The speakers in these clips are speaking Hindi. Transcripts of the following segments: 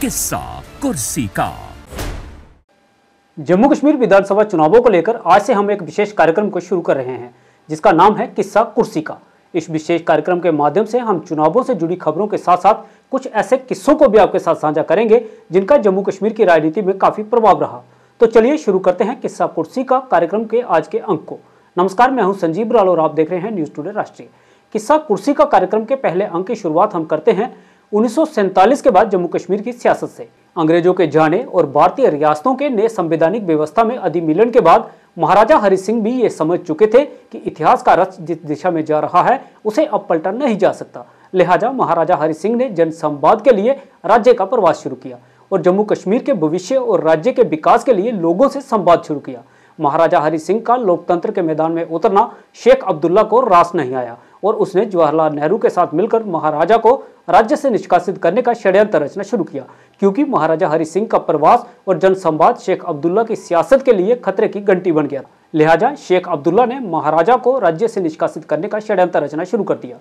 किस्सा कुर्सी का। जम्मू कश्मीर विधानसभा चुनावों को लेकर आज से हम एक विशेष कार्यक्रम को शुरू कर रहे हैं, जिसका नाम है किस्सा कुर्सी का। इस विशेष कार्यक्रम के माध्यम से हम चुनावों से जुड़ी खबरों के साथ साथ कुछ ऐसे किस्सों को भी आपके साथ साझा करेंगे जिनका जम्मू कश्मीर की राजनीति में काफी प्रभाव रहा। तो चलिए शुरू करते हैं किस्सा कुर्सी का कार्यक्रम के आज के अंक को। नमस्कार, मैं हूं संजीव बराल और आप देख रहे हैं न्यूज टुडे राष्ट्रीय। किस्सा कुर्सी का कार्यक्रम के पहले अंक की शुरुआत हम करते हैं 1947 के बाद जम्मू कश्मीर की सियासत से। अंग्रेजों के जाने और भारतीय रियासतों के नए संवैधानिक व्यवस्था में अधिमिलन के बाद महाराजा हरि सिंह भी ये समझ चुके थे कि इतिहास का रथ जिस दिशा में जा रहा है उसे अब पलटा नहीं जा सकता। लिहाजा महाराजा हरि सिंह ने जन संवाद के लिए राज्य का प्रवास शुरू किया और जम्मू कश्मीर के भविष्य और राज्य के विकास के लिए लोगों से संवाद शुरू किया। महाराजा हरि सिंह का लोकतंत्र के मैदान में उतरना शेख अब्दुल्ला को रास नहीं आया और उसने जवाहरलाल नेहरू के साथ मिलकर महाराजा को राज्य से निष्कासित करने का षड्यंत्र रचना शुरू किया, क्योंकि महाराजा हरि सिंह का प्रवास और जनसंवाद शेख अब्दुल्ला की सियासत के लिए खतरे की घंटी बन गया। लिहाजा शेख अब्दुल्ला ने महाराजा को राज्य से निष्कासित करने का षड्यंत्र रचना शुरू कर दिया।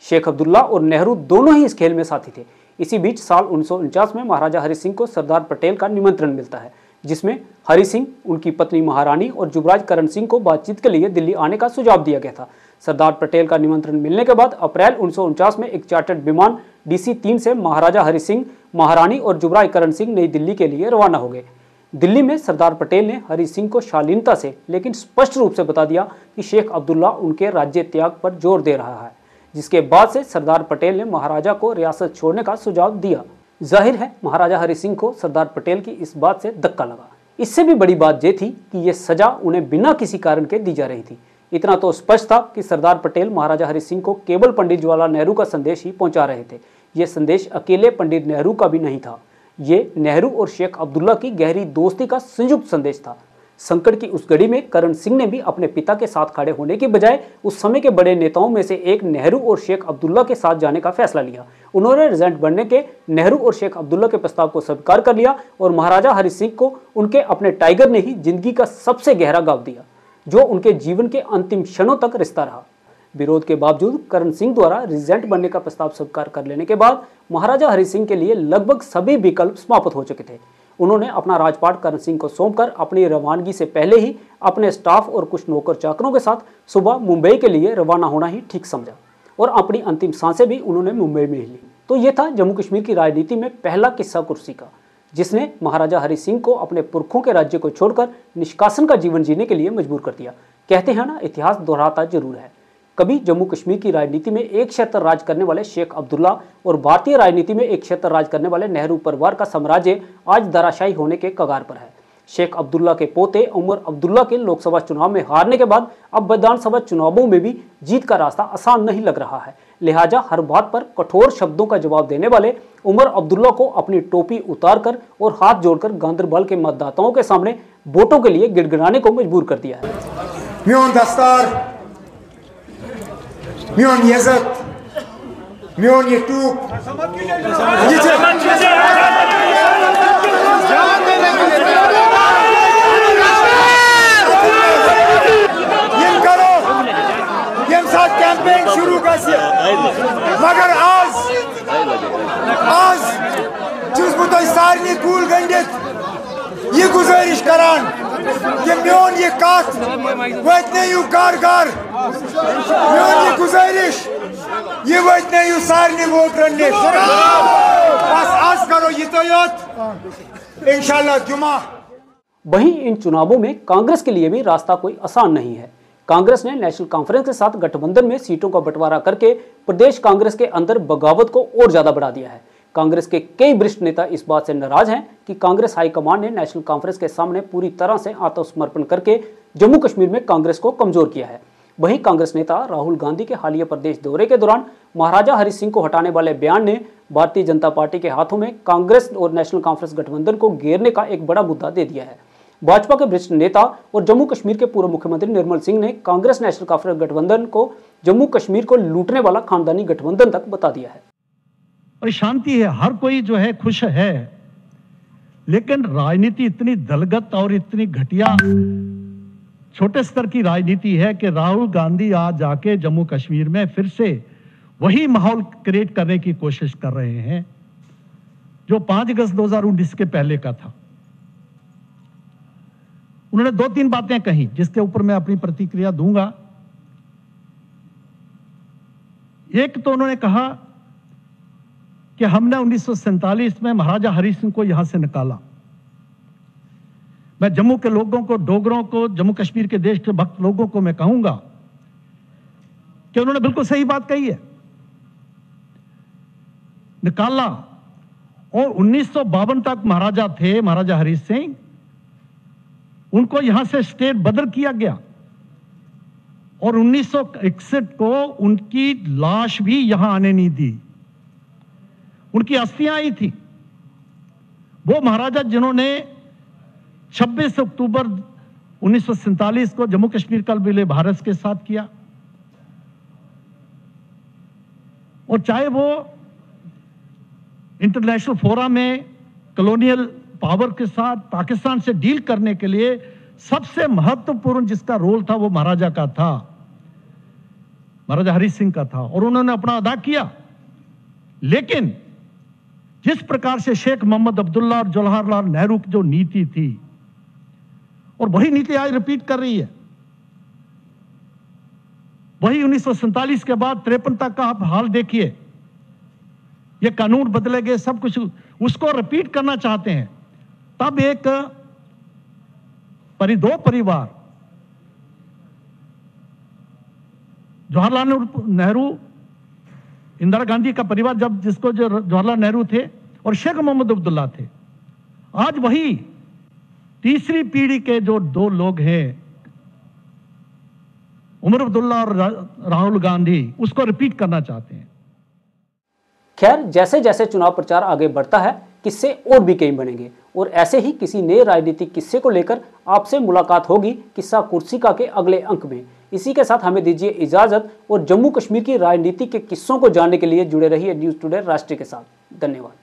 शेख अब्दुल्ला और नेहरू दोनों ही इस खेल में साथी थे। इसी बीच साल 1949 में महाराजा हरि सिंह को सरदार पटेल का निमंत्रण मिलता है, जिसमें हरि सिंह, उनकी पत्नी महारानी और युवराज करण सिंह को बातचीत के लिए दिल्ली आने का सुझाव दिया गया था। सरदार पटेल का निमंत्रण मिलने के बाद अप्रैल 1949 में एक चार्टर्ड विमान DC-3 से महाराजा हरि सिंह, महारानी और युवराज करण सिंह नई दिल्ली के लिए रवाना हो गए। दिल्ली में सरदार पटेल ने हरि सिंह को शालीनता से लेकिन स्पष्ट रूप से बता दिया कि शेख अब्दुल्ला उनके राज्य त्याग पर जोर दे रहा है, जिसके बाद से सरदार पटेल ने महाराजा को रियासत छोड़ने का सुझाव दिया। जाहिर है महाराजा हरि सिंह को सरदार पटेल की इस बात से धक्का लगा। इससे भी बड़ी बात यह थी कि यह सजा उन्हें बिना किसी कारण के दी जा रही थी। इतना तो स्पष्ट था कि सरदार पटेल महाराजा हरि सिंह को केवल पंडित जवाहरलाल नेहरू का संदेश ही पहुंचा रहे थे। यह संदेश अकेले पंडित नेहरू का भी नहीं था, ये नेहरू और शेख अब्दुल्ला की गहरी दोस्ती का संयुक्त संदेश था। संकट की उस घड़ी में करण सिंह ने भी अपने पिता के साथ खड़े होने की बजाय उस समय के बड़े नेताओं में से एक नेहरू और शेख अब्दुल्ला के साथ जाने का फैसला लिया। उन्होंने रेजिडेंट बनने के नेहरू और शेख अब्दुल्ला के प्रस्ताव को स्वीकार कर लिया और महाराजा हरि सिंह को उनके अपने टाइगर ने ही जिंदगी का सबसे गहरा गाव दिया, जो उनके जीवन के अंतिम क्षणों तक रिश्ता रहा। विरोध के बावजूद करण सिंह द्वारा रेजिडेंट बनने का प्रस्ताव स्वीकार कर लेने के बाद महाराजा हरि सिंह के लिए लगभग सभी विकल्प समाप्त हो चुके थे। उन्होंने अपना राजपाट करण सिंह को सौंपकर अपनी रवानगी से पहले ही अपने स्टाफ और कुछ नौकर चाकरों के साथ सुबह मुंबई के लिए रवाना होना ही ठीक समझा और अपनी अंतिम सांसें भी उन्होंने मुंबई में ही ली। तो ये था जम्मू कश्मीर की राजनीति में पहला किस्सा कुर्सी का, जिसने महाराजा हरि सिंह को अपने पुरखों के राज्य को छोड़कर निष्कासन का जीवन जीने के लिए मजबूर कर दिया। कहते हैं ना, इतिहास दोहराता जरूर है। कभी जम्मू कश्मीर की राजनीति में एक क्षेत्र राज करने वाले शेख अब्दुल्ला और भारतीय राजनीति में एक क्षेत्र राज करने वाले नेहरू परिवार का साम्राज्य आज धराशायी होने के कगार पर है। शेख अब्दुल्ला के पोते उमर अब्दुल्ला के लोकसभा चुनाव में हारने के बाद अब विधानसभा चुनावों में भी जीत का रास्ता आसान नहीं लग रहा है। लिहाजा हर बात पर कठोर शब्दों का जवाब देने वाले उमर अब्दुल्ला को अपनी टोपी उतारकर और हाथ जोड़कर गांदरबल के मतदाताओं के सामने वोटों के लिए गिड़गिड़ाने को मजबूर कर दिया है। Mion Yazat, Mion Yetuk, यम करो, यम साथ कैंपेन शुरू कर मगर आज जिस बुतो सारनी कूल गंडित ये गुजारिश करान कि मियोन ये कात वतने यू कार मियोन ये गुजारिश ये वतने यू सारनी वोट रन्ने बस आज करो ये तो योत इंशाल्लाह जुमा। वहीं इन चुनावों में कांग्रेस के लिए भी रास्ता कोई आसान नहीं है। कांग्रेस ने नेशनल कॉन्फ्रेंस के साथ गठबंधन में सीटों का बंटवारा करके प्रदेश कांग्रेस के अंदर बगावत को और ज्यादा बढ़ा दिया है। कांग्रेस के कई वरिष्ठ नेता इस बात से नाराज हैं कि कांग्रेस हाईकमान ने नेशनल कॉन्फ्रेंस के सामने पूरी तरह से आत्मसमर्पण करके जम्मू कश्मीर में कांग्रेस को कमजोर किया है। वहीं कांग्रेस नेता राहुल गांधी के हालिया प्रदेश दौरे के दौरान महाराजा हरि सिंह को हटाने वाले बयान ने भारतीय जनता पार्टी के हाथों में कांग्रेस और नेशनल कॉन्फ्रेंस गठबंधन को घेरने का एक बड़ा मुद्दा दे दिया है। भाजपा के वरिष्ठ नेता और जम्मू कश्मीर के पूर्व मुख्यमंत्री निर्मल सिंह ने कांग्रेस नेशनल कॉन्फ्रेंस गठबंधन को जम्मू कश्मीर को लूटने वाला खानदानी गठबंधन तक बता दिया है। और शांति है, हर कोई जो है खुश है, लेकिन राजनीति इतनी दलगत और इतनी घटिया छोटे स्तर की राजनीति है कि राहुल गांधी आज जाके जम्मू कश्मीर में फिर से वही माहौल क्रिएट करने की कोशिश कर रहे हैं जो 5 अगस्त 2019 के पहले का था। उन्होंने 2-3 बातें कही जिसके ऊपर मैं अपनी प्रतिक्रिया दूंगा। एक तो उन्होंने कहा कि हमने 1947 में महाराजा हरि सिंह को यहां से निकाला। मैं जम्मू के लोगों को, डोगरों को, जम्मू कश्मीर के देश के भक्त लोगों को मैं कहूंगा कि उन्होंने बिल्कुल सही बात कही है। निकाला, और 1952 तक महाराजा थे, महाराजा हरि सिंह, उनको यहां से स्टेट बदल किया गया, और 1961 को उनकी लाश भी यहां आने नहीं दी। उनकी अस्थियां आई थी। वो महाराजा जिन्होंने 26 अक्टूबर 1947 को जम्मू कश्मीर का विलय भारत के साथ किया, और चाहे वो इंटरनेशनल फोरम में कॉलोनियल पावर के साथ पाकिस्तान से डील करने के लिए सबसे महत्वपूर्ण जिसका रोल था वो महाराजा का था, महाराजा हरि सिंह का था, और उन्होंने अपना अदा किया। लेकिन जिस प्रकार से शेख मोहम्मद अब्दुल्ला और जवाहरलाल नेहरू की जो नीति थी, और वही नीति आज रिपीट कर रही है, वही 1947 के बाद 53 तक का आप हाल देखिए। ये कानून बदले गए, सब कुछ उसको रिपीट करना चाहते हैं। तब एक दो परिवार, जवाहरलाल नेहरू, इंदिरा गांधी का परिवार, जब जिसको जो जवाहरलाल नेहरू थे और शेख मोहम्मद अब्दुल्ला थे, आज वही तीसरी पीढ़ी के जो 2 लोग हैं, उमर अब्दुल्ला और राहुल गांधी, उसको रिपीट करना चाहते हैं। खैर, जैसे जैसे चुनाव प्रचार आगे बढ़ता है, किस्से और भी कई बनेंगे, और ऐसे ही किसी नए राजनीतिक किस्से को लेकर आपसे मुलाकात होगी किस्सा कुर्सिका के अगले अंक में। इसी के साथ हमें दीजिए इजाजत, और जम्मू कश्मीर की राजनीति के किस्सों को जानने के लिए जुड़े रहिए न्यूज़ टुडे राष्ट्रीय के साथ। धन्यवाद।